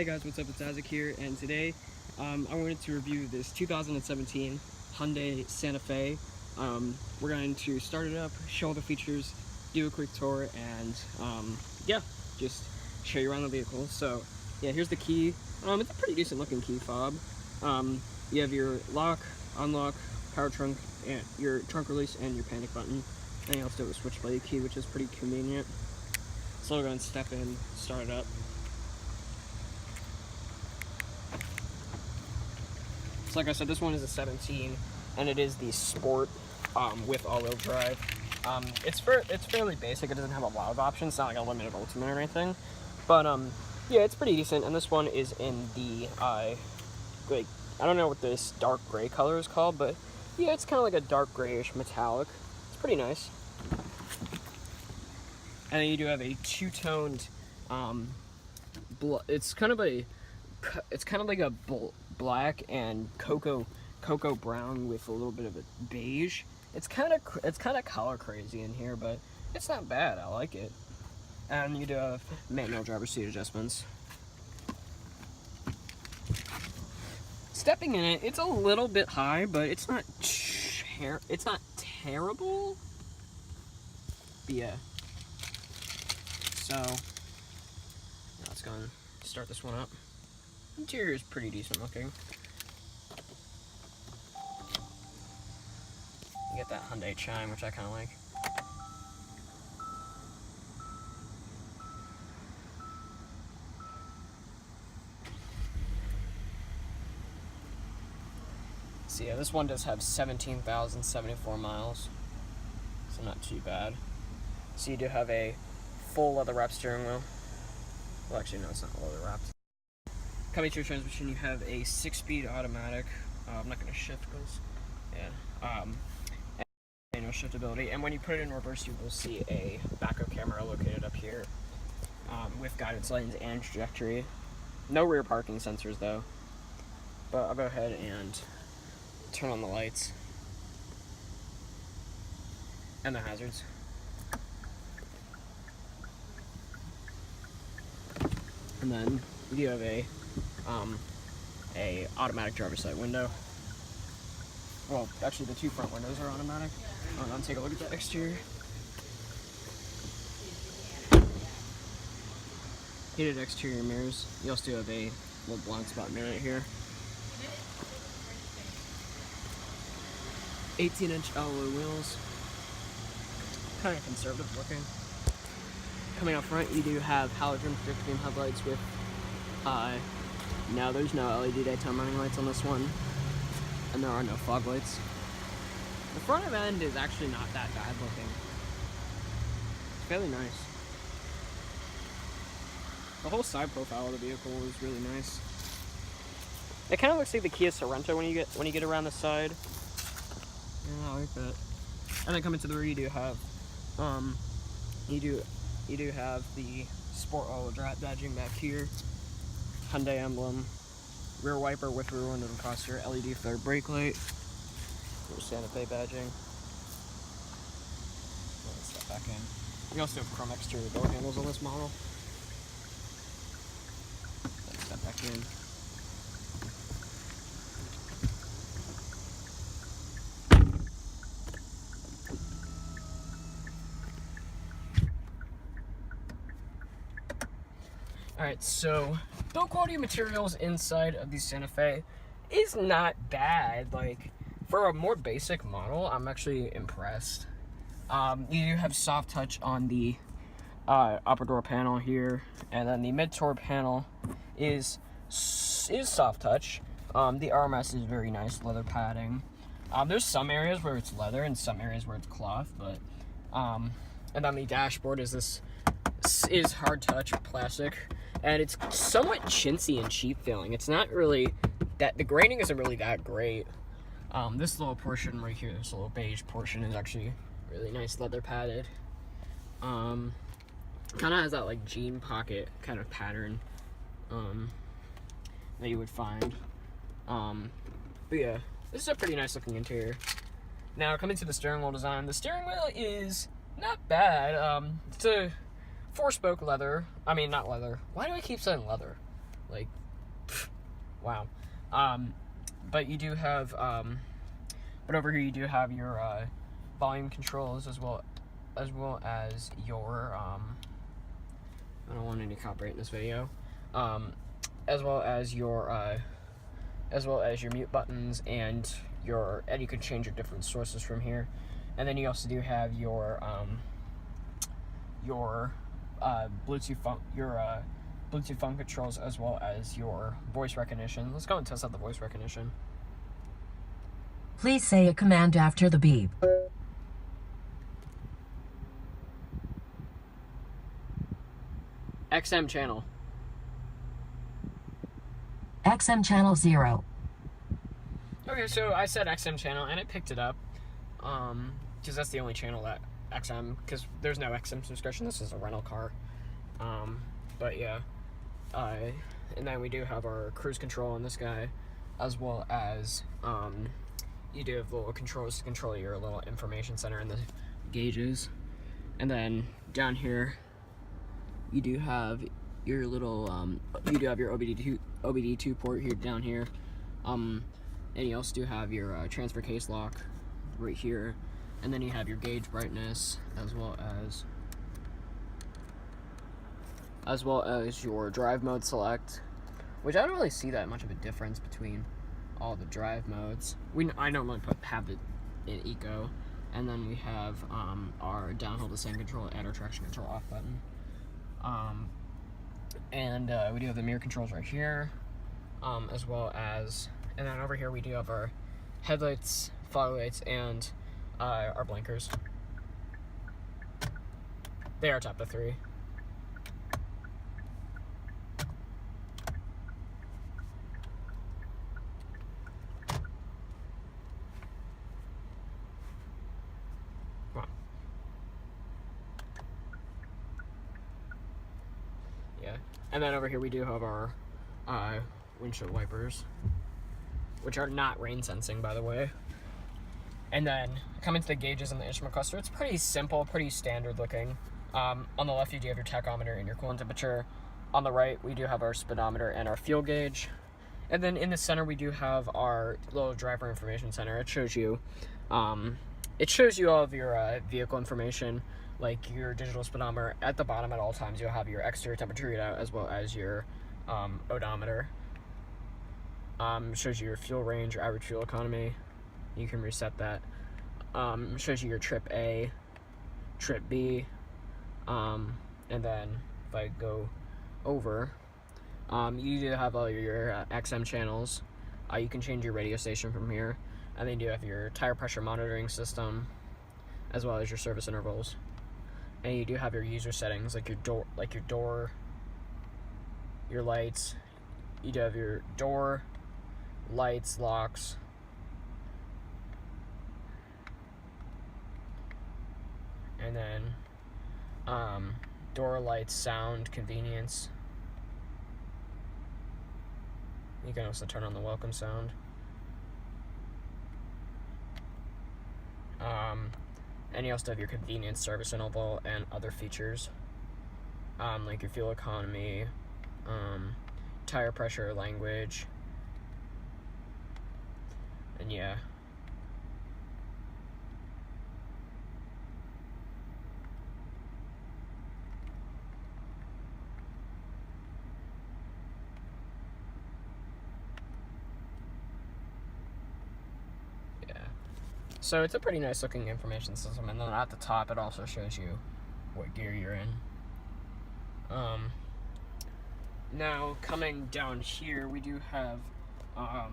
Hey guys, what's up? It's Isaac here, and today I wanted to review this 2017 Hyundai Santa Fe. We're going to start it up, show all the features, do a quick tour, and yeah, just show you around the vehicle. So yeah, here's the key. It's a pretty decent looking key fob. You have your lock, unlock, power trunk, and your trunk release, and your panic button. And you also have a switchblade key, which is pretty convenient. So we're going to step in, start it up. So like I said, this one is a 17, and it is the Sport with all-wheel drive. It's fairly basic. It doesn't have a lot of options. It's not like a limited ultimate or anything, but yeah, it's pretty decent. And this one is in the like, I don't know what this dark gray color is called, but yeah, it's kind of like a dark grayish metallic. It's pretty nice. And then you do have a two-toned it's kind of like a black and cocoa brown with a little bit of a beige. It's kind of color crazy in here, but it's not bad. I like it. And you do have manual driver's seat adjustments. Stepping in it, it's a little bit high, but it's not terrible. But yeah. So let's go and start this one up. Interior is pretty decent looking. You get that Hyundai chime, which I kind of like. So yeah, this one does have 17,074 miles, so not too bad. So you do have a full leather wrapped steering wheel. Well, actually, no, it's not leather wrapped. Coming to your transmission, you have a 6-speed automatic. I'm not going to shift because, yeah, and manual shiftability. And when you put it in reverse, you will see a backup camera located up here with guidance lanes and trajectory. No rear parking sensors though. But I'll go ahead and turn on the lights and the hazards. And then you have a automatic driver's side window. Well, actually the two front windows are automatic. Hold on, take a look at the exterior. Heated exterior mirrors. You also do have a little blind spot mirror right here. 18-inch alloy wheels. Kind of conservative looking. Coming up front, you do have halogen projector beam headlights with, no, there's no LED daytime running lights on this one, and there are no fog lights. The front end is actually not that bad looking. It's fairly nice. The whole side profile of the vehicle is really nice. It kind of looks like the Kia Sorento when you get around the side. Yeah, I like that. And then coming to the rear, you do have, you do have the Sport all-wheel drive badging back here, Hyundai emblem, rear wiper with rear window defroster, LED flare brake light, there's Santa Fe badging. Let's step back in. We also have chrome exterior door handles on this model. Let's step back in. Alright, so build quality materials inside of the Santa Fe is not bad. Like, for a more basic model, I'm actually impressed. You do have soft touch on the upper door panel here, and then the mid-door panel is soft touch. The armrest is very nice leather padding. There's some areas where it's leather and some areas where it's cloth, but and then the dashboard is hard touch plastic. And it's somewhat chintzy and cheap feeling. It's not really that, the grading isn't really that great. This little portion right here, this little beige portion is actually really nice leather padded. Kind of has that like jean pocket kind of pattern that you would find. But yeah, this is a pretty nice looking interior. Now coming to the steering wheel design, the steering wheel is not bad. It's a 4-spoke leather. I mean, not leather. Why do I keep saying leather? Like, pff, wow. But you do have, but over here you do have your volume controls as well as your, I don't want any copyright in this video, as well as your mute buttons and you can change your different sources from here. And then you also do have your Bluetooth phone controls as well as your voice recognition. Let's go and test out the voice recognition. Please say a command after the beep. XM channel. XM channel 0. Okay, so I said XM channel and it picked it up. Because that's the only channel that XM, because there's no XM subscription. This is a rental car. But yeah. And then we do have our cruise control on this guy, as well as you do have little controls to control your little information center and the gauges. And then down here you do have your little you do have your OBD2 port here down here, and you also do have your transfer case lock right here, and then you have your gauge brightness as well as your drive mode select, which I don't really see that much of a difference between all the drive modes. I normally have it in eco, and then we have our downhill descent control and our traction control off button. And we do have the mirror controls right here, as well as, and then over here we do have our headlights, fog lights, and our blinkers. They are top of 3. Wow. Yeah, and then over here we do have our windshield wipers, which are not rain sensing, by the way. And then coming to the gauges and the instrument cluster, it's pretty simple, pretty standard looking. On the left you do have your tachometer and your coolant temperature. On the right we do have our speedometer and our fuel gauge. And then in the center we do have our little driver information center. It shows you all of your vehicle information, like your digital speedometer. At the bottom at all times you'll have your exterior temperature readout as well as your odometer. Shows you your fuel range, your average fuel economy. You can reset that. Shows you your trip A, trip B, and then if I go over, you do have all your XM channels. You can change your radio station from here, and then you do have your tire pressure monitoring system, as well as your service intervals. And you do have your user settings, like your door, your lights. You do have your door, lights, locks. And then door, lights, sound, convenience. You can also turn on the welcome sound. And you also have your convenience, service interval, and other features, like your fuel economy, tire pressure, language, and yeah. So it's a pretty nice looking information system, and then at the top it also shows you what gear you're in. Now coming down here, we do have a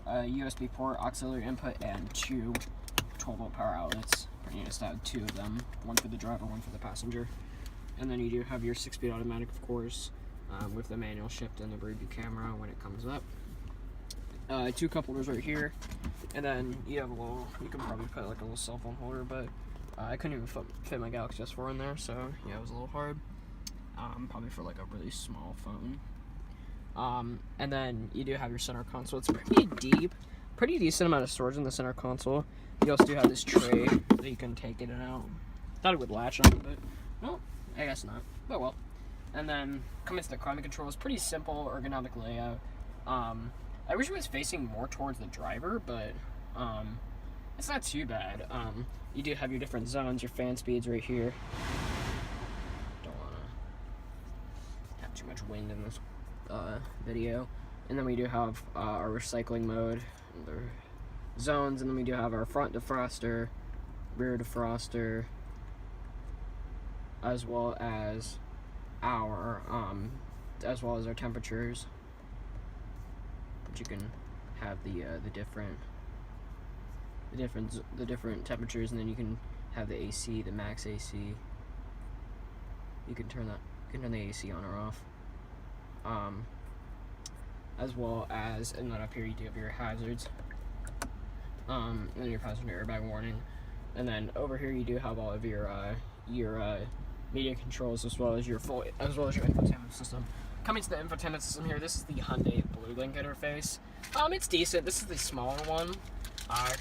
USB port, auxiliary input, and 2 12-volt power outlets. Pretty nice to have 2 of them, one for the driver, one for the passenger. And then you do have your 6-speed automatic, of course, with the manual shift and the rear view camera when it comes up. 2 cup holders right here, and then you have you can probably put like a little cell phone holder, but I couldn't even fit my Galaxy S4 in there, so yeah, it was a little hard. Probably for like a really small phone. And then you do have your center console. It's pretty decent amount of storage in the center console. You also do have this tray that you can take in and out. Thought it would latch on, but no, I guess not. But well. And then coming to the climate control, it's pretty simple ergonomic layout. I wish it was facing more towards the driver, but it's not too bad. You do have your different zones, your fan speeds right here. Don't want to have too much wind in this video. And then we do have our recycling mode, the zones, and then we do have our front defroster, rear defroster, as well as our temperatures. But you can have the different temperatures, and then you can have the AC, the max AC. You can turn the AC on or off. As well as, and then up here you do have your hazards. And then your passenger airbag warning. And then over here you do have all of your media controls, as well as your infotainment system. Coming to the infotainment system here, this is the Hyundai Blue Link interface. It's decent. This is the smaller one,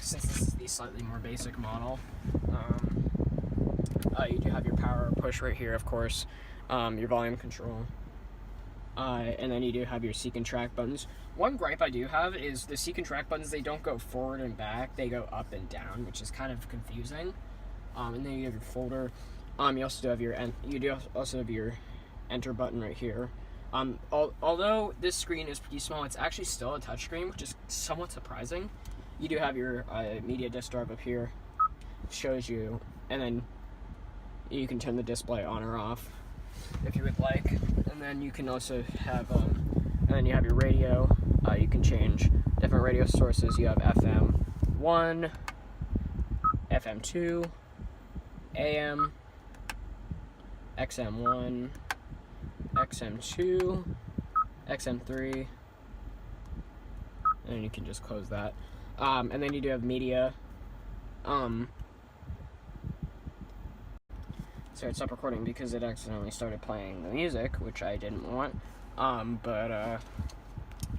since this is the slightly more basic model. You do have your power push right here, of course, your volume control, and then you do have your seek and track buttons. One gripe I do have is the seek and track buttons, they don't go forward and back, they go up and down, which is kind of confusing. And then you have your folder. You also have your enter button right here. Although this screen is pretty small, it's actually still a touchscreen, which is somewhat surprising. You do have your media disk drive up here, shows you, and then you can turn the display on or off if you would like. And then you can also have, and then you have your radio. You can change different radio sources. You have FM1, FM2, AM, XM1, XM2, XM3, and you can just close that. And then you do have media. So it stopped recording because it accidentally started playing the music, which I didn't want.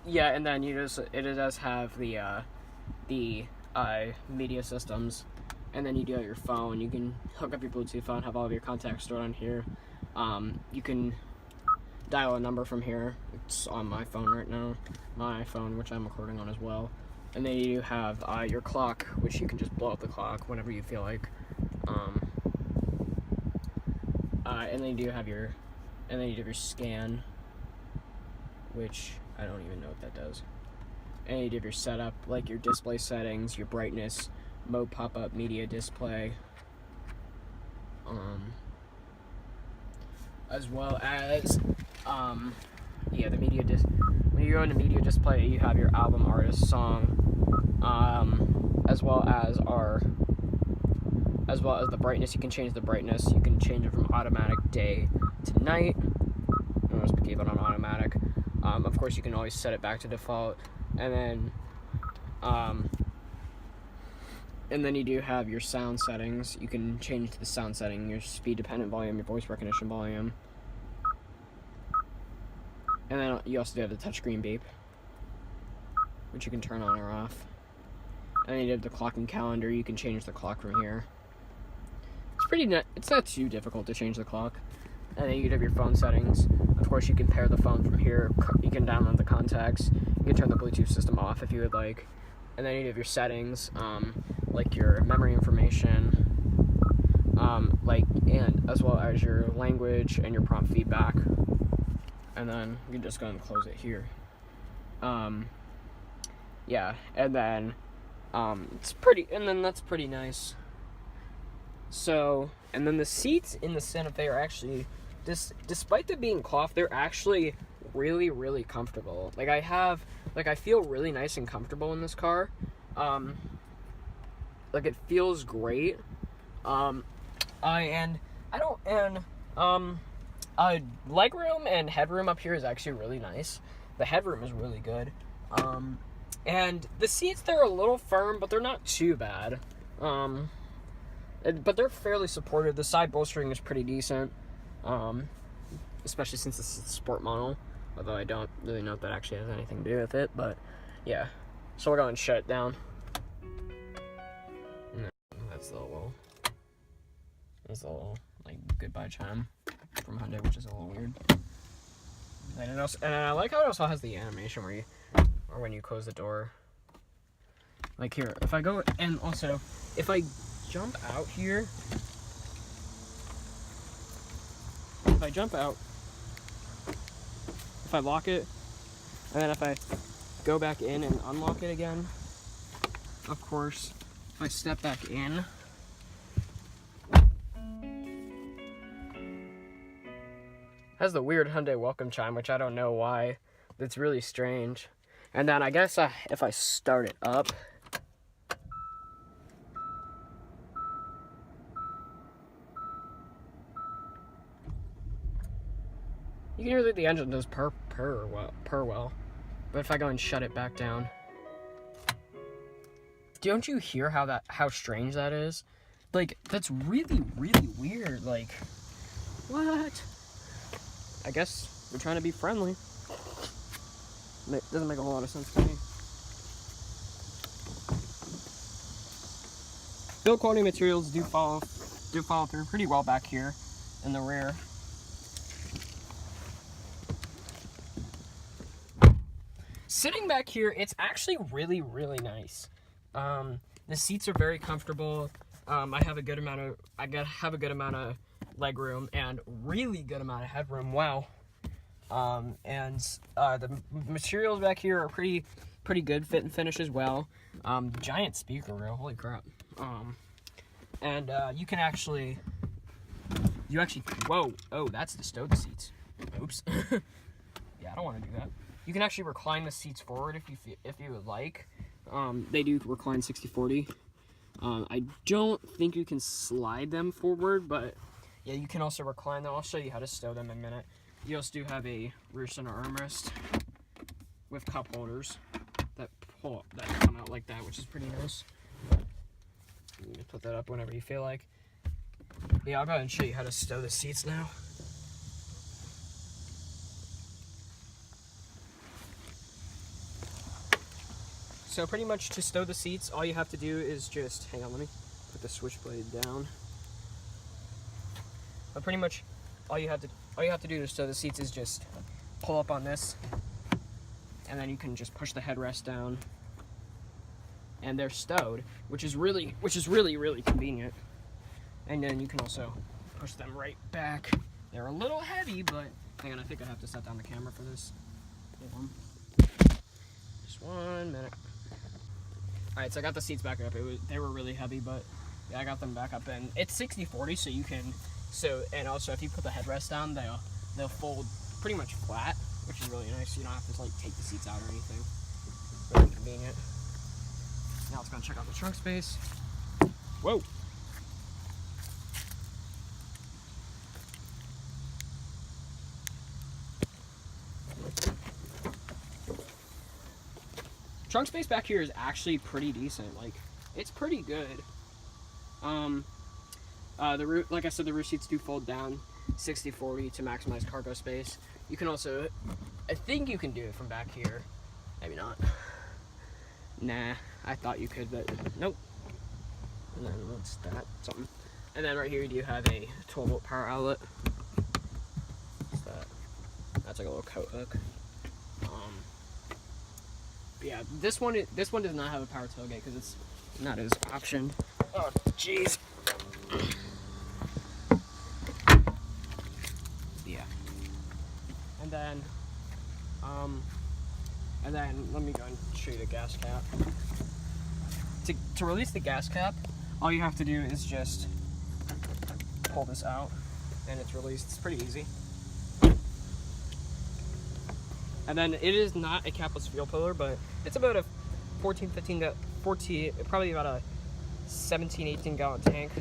Yeah, and then it does have the media systems, and then you do have your phone. You can hook up your Bluetooth phone, have all of your contacts stored on here. You can dial a number from here. It's on my phone right now, my iPhone, which I'm recording on as well. And then you have your clock, which you can just blow up the clock whenever you feel like. And then you do have your scan, which I don't even know what that does. And you do have your setup, like your display settings, your brightness, mode pop-up, media display, as well as the media when you go into media display, you have your album, artist, song, as well as the brightness. You can change the brightness. You can change it from automatic day to night. I'll just keep it on automatic. Of course, you can always set it back to default, and then you do have your sound settings. You can change the sound setting, your speed dependent volume, your voice recognition volume, and then you also do have the touchscreen beep, which you can turn on or off. And then you have the clock and calendar. You can change the clock from here. It's not too difficult to change the clock. And then you have your phone settings. Of course, you can pair the phone from here. You can download the contacts. You can turn the Bluetooth system off if you would like. And then you have your settings, like your memory information, and as well as your language and your prompt feedback. And then you can just go and close it here. Yeah, and then that's pretty nice. So, and then the seats in the Santa Fe are actually, despite them being cloth, they're actually really, really comfortable. I feel really nice and comfortable in this car. It feels great. Legroom and headroom up here is actually really nice. The headroom is really good. And the seats, they're a little firm, but they're not too bad. But they're fairly supportive. The side bolstering is pretty decent, especially since this is a sport model, although I don't really know if that actually has anything to do with it, but yeah. So we'll go and shut it down. No, that's the little goodbye chime from Hyundai, which is a little weird. And I like how it also has the animation where or when you close the door. Like here, if I go, and also, if I jump out here, if I jump out, if I lock it, and then if I go back in and unlock it again, of course, if I step back in, has the weird Hyundai welcome chime, which I don't know why. It's really strange. And then I guess if I start it up, you can hear that the engine does purr well. But if I go and shut it back down, don't you hear how strange that is? Like, that's really, really weird. Like, what? I guess we're trying to be friendly. It doesn't make a whole lot of sense to me. Build quality materials do follow through pretty well back here in the rear. Sitting back here, it's actually really, really nice. The seats are very comfortable. I have a good amount of leg room and really good amount of headroom. Wow. The materials back here are pretty good fit and finish as well. Giant speaker rail, holy crap. Whoa, oh, that's to stow the seats. Oops. Yeah, I don't want to do that. You can actually recline the seats forward if you would like. They do recline 60/40. I don't think you can slide them forward, but yeah, you can also recline them. I'll show you how to stow them in a minute. You also do have a rear center armrest with cup holders that come out like that, which is pretty nice. You can put that up whenever you feel like. Yeah, I'll go ahead and show you how to stow the seats now. So pretty much to stow the seats, all you have to do is just, hang on, let me put the switchblade down. But pretty much all you have to do to stow the seats is just pull up on this, and then you can just push the headrest down, and they're stowed, which is really, really convenient. And then you can also push them right back. They're a little heavy, but hang on, I think I have to set down the camera for this. Hold on. Just 1 minute. Alright, so I got the seats back up. They were really heavy, but yeah, I got them back up, and it's 60/40, so you can, and also if you put the headrest down, they'll fold pretty much flat, which is really nice. You don't have to like take the seats out or anything. Really convenient. Now let's go and check out the trunk space. Whoa. Trunk space back here is actually pretty decent. Like, it's pretty good. Like I said, the rear seats do fold down 60/40 to maximize cargo space. You can also, I think you can do it from back here. Maybe not. Nah, I thought you could, but nope. And then what's that? Something. And then right here you do have a 12-volt power outlet. What's that? That's like a little coat hook. Yeah, this one does not have a power tailgate because it's not as optioned. Oh, jeez. Yeah. And then let me go and show you the gas cap. To release the gas cap, all you have to do is just pull this out, and it's released. It's pretty easy. And then it is not a capless fuel filler, but it's about a 14, probably about a 17, 18 gallon tank,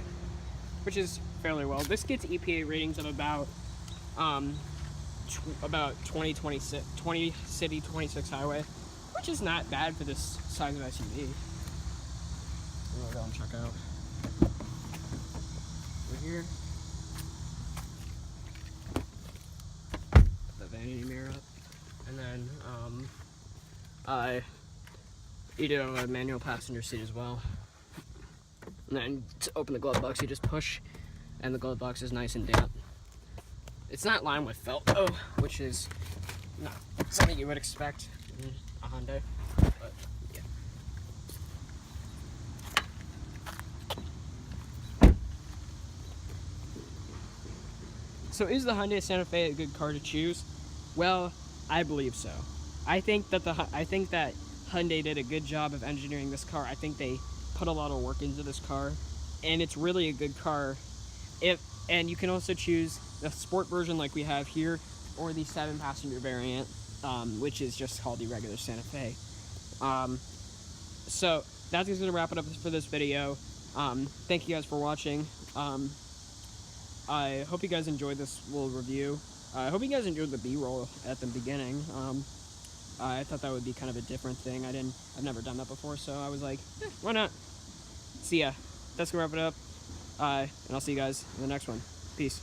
which is fairly well. This gets EPA ratings of about 20 city, 26 highway, which is not bad for this size of SUV. We'll go and check out over here. Put the vanity mirror up. And then, you do have a manual passenger seat as well. And then to open the glove box, you just push, and the glove box is nice and damp. It's not lined with felt, though, which is no, something you would expect in a Hyundai. But yeah. So is the Hyundai Santa Fe a good car to choose? Well, I believe so. I think that Hyundai did a good job of engineering this car. I think they put a lot of work into this car, and it's really a good car. And you can also choose the sport version like we have here, or the 7-passenger variant, which is just called the regular Santa Fe. So that's going to wrap it up for this video. Thank you guys for watching. I hope you guys enjoyed this little review. I hope you guys enjoyed the B-roll at the beginning. I thought that would be kind of a different thing. I've never done that before, so I was like, why not? See ya. That's gonna wrap it up. And I'll see you guys in the next one. Peace.